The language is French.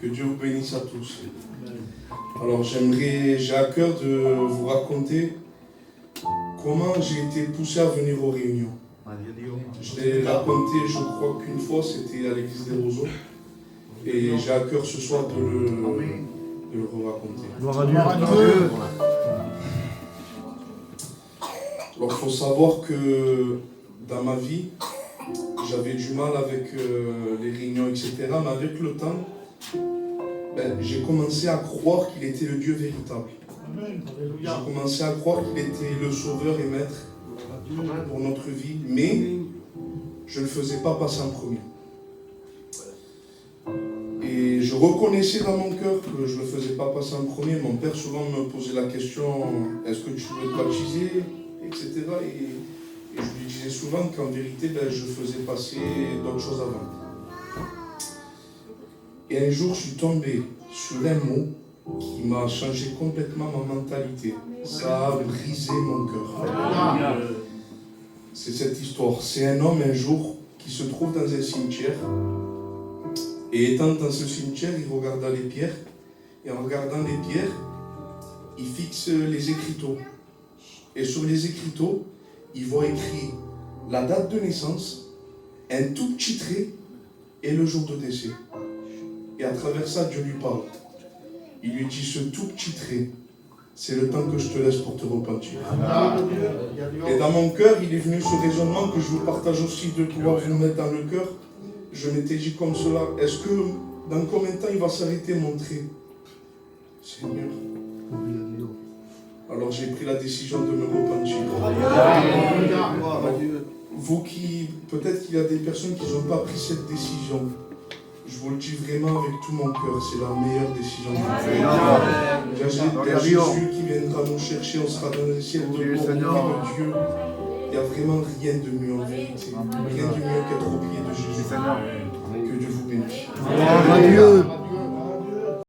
Que Dieu vous bénisse à tous. Alors j'ai à cœur de vous raconter comment j'ai été poussé à venir aux réunions. Je l'ai raconté, je crois qu'une fois, c'était à l'église des Roseaux. Et j'ai à cœur ce soir de le raconter. Gloire à Dieu. Alors il faut savoir que dans ma vie, j'avais du mal avec les réunions, etc. Mais avec le temps, j'ai commencé à croire qu'il était le Dieu véritable. J'ai commencé à croire qu'il était le sauveur et maître pour notre vie, mais je ne le faisais pas passer en premier. Et je reconnaissais dans mon cœur que je ne le faisais pas passer en premier. Mon père souvent me posait la question, est-ce que tu veux te baptiser, etc. Et je lui disais souvent qu'en vérité, je faisais passer d'autres choses avant. Et un jour, je suis tombé sur un mot qui m'a changé complètement ma mentalité. Ça a brisé mon cœur. C'est cette histoire. C'est un homme un jour qui se trouve dans un cimetière. Et étant dans ce cimetière, il regarda les pierres. Et en regardant les pierres, il fixe les écriteaux. Et sur les écriteaux, il voit écrit la date de naissance, un tout petit trait et le jour de décès. Et à travers ça, Dieu lui parle. Il lui dit, ce tout petit trait, c'est le temps que je te laisse pour te repentir. Et dans mon cœur, il est venu ce raisonnement que je vous partage aussi de pouvoir vous mettre dans le cœur. Je m'étais dit comme cela, est-ce que dans combien de temps il va s'arrêter mon trait? Seigneur. Alors j'ai pris la décision de me repentir. Alors, vous qui, peut-être qu'il y a des personnes qui n'ont pas pris cette décision. Je vous le dis vraiment avec tout mon cœur, c'est la meilleure décision que vous faites. Il y a Jésus qui viendra nous chercher, on sera dans le ciel de gloire de Dieu. Il n'y a vraiment rien de mieux en vérité. Rien de mieux qu'être au pied de Jésus. Que Dieu vous bénisse.